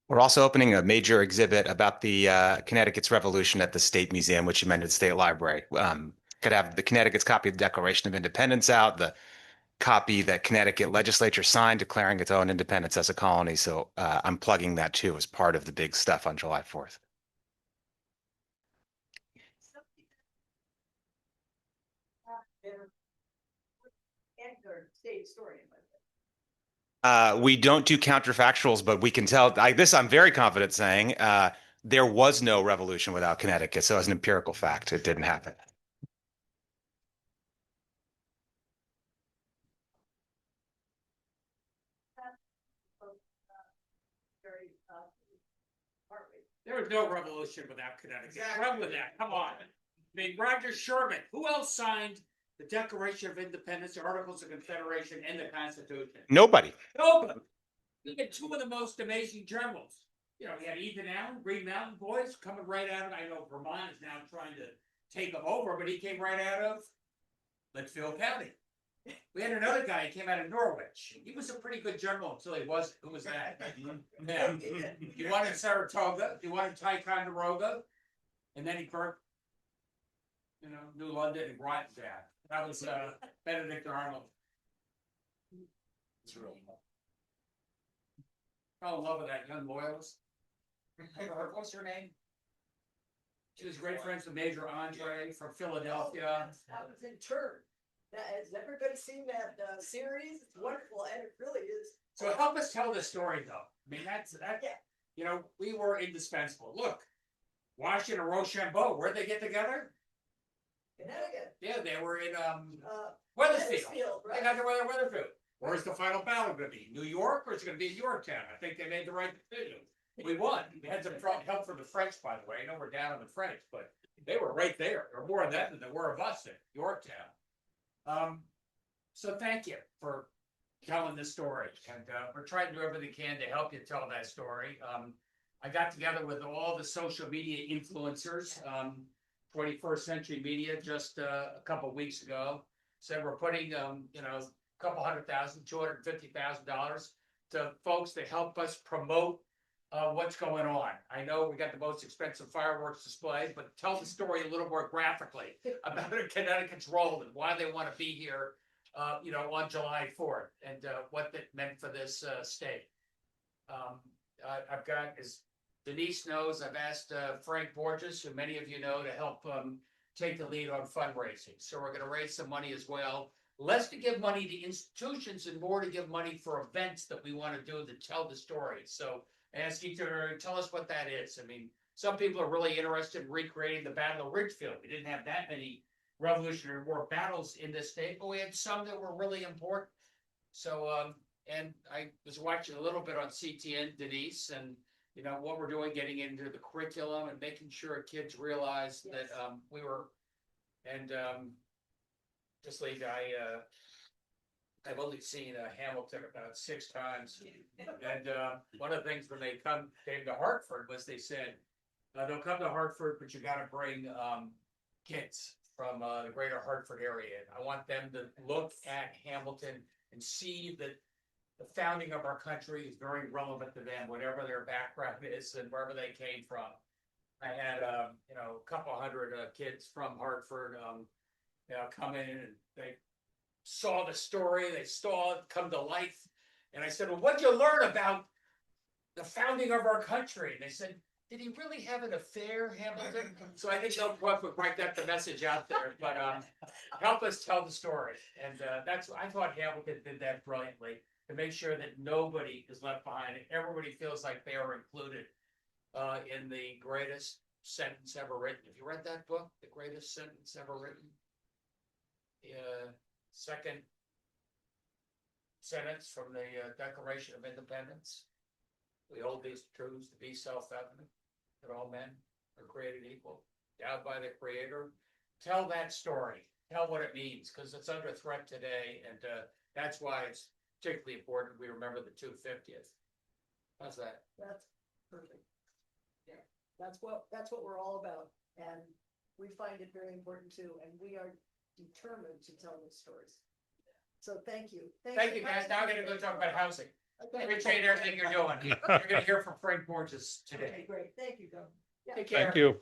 We're also opening a major exhibit about the Connecticut's Revolution at the State Museum, which you mentioned, State Library. Could have the Connecticut's copy of the Declaration of Independence out, the copy that Connecticut legislature signed declaring its own independence as a colony. So I'm plugging that too as part of the big stuff on July 4th. We don't do counterfactuals, but we can tell this. I'm very confident saying there was no revolution without Connecticut. So as an empirical fact, it didn't happen. There was no revolution without Connecticut. Exactly. Run with that. Come on. I mean, Roger Sherman. Who else signed the Declaration of Independence, the Articles of Confederation, and the Constitution? Nobody. Nobody. We had two of the most amazing generals. You know, we had Ethan Allen, Green Mountain Boys, coming right out of, I know Vermont is now trying to take them over, but he came right out of Litchfield County. We had another guy, he came out of Norwich. He was a pretty good general until he wasn't. Who was that? Yeah. He wanted Saratoga, he wanted Ticonderoga, and then he burnt, New London and Groton down. That was Benedict Arnold. It's real. Fell in love with that young loyalist. What's her name? She was great friends with Major Andre from Philadelphia. That was in turn. Has everybody seen that series? It's wonderful, and it really is. So help us tell the story, though. I mean, that. Yeah. We were indispensable. Look, Washington and Rochambeau, where'd they get together? Connecticut. Yeah, they were in Wethersfield. Right? They got together in Wethersfield. Where's the final battle going to be? New York, or is it going to be Yorktown? I think they made the right decision. We won. We had some help from the French, by the way. I know we're down on the French, but they were right there. There were more of them than there were of us at Yorktown. So thank you for telling this story, and we're trying to do everything we can to help you tell that story. I got together with all the social media influencers, 21st Century Media, just a couple of weeks ago. Said we're putting, a couple $100,000, $250,000 to folks to help us promote what's going on. I know we got the most expensive fireworks display, but tell the story a little more graphically about Connecticut's role and why they want to be here, on July 4th, and what that meant for this state. I've got, as Denise knows, I've asked Frank Borges, who many of you know, to help take the lead on fundraising. So we're going to raise some money as well. Less to give money to institutions and more to give money for events that we want to do to tell the story. So I ask you to tell us what that is. I mean, some people are really interested in recreating the Battle of Ridgefield. We didn't have that many Revolutionary War battles in this state, but we had some that were really important. So, and I was watching a little bit on CTN, Denise, and what we're doing, getting into the curriculum and making sure kids realize that we were, and just like I've only seen Hamilton about 6 times, and one of the things when they came to Hartford was they said they'll come to Hartford, but you got to bring kids from the greater Hartford area. I want them to look at Hamilton and see that the founding of our country is very relevant to them, whatever their background is and wherever they came from. I had a couple hundred kids from Hartford come in, and they saw the story, they saw it come to life. And I said, well, what'd you learn about the founding of our country? And they said, did he really have an affair, Hamilton? So I think they'll probably get the message out there, but help us tell the story. And I thought Hamilton did that brilliantly, to make sure that nobody is left behind and everybody feels like they are included in the greatest sentence ever written. Have you read that book, The Greatest Sentence Ever Written? Second sentence from the Declaration of Independence. We hold these truths to be self-evident, that all men are created equal, endowed by the Creator. Tell that story. Tell what it means, because it's under threat today, and that's why it's particularly important we remember the 250th. How's that? That's perfect. Yeah, that's what we're all about, and we find it very important too, and we are determined to tell those stories. So thank you. Thank you, guys. Now I'm going to go talk about housing. Appreciate everything you're doing. You're gonna hear from Frank Borges Okay, today. great. Thank you, Governor. Yeah. Take care. Thank you.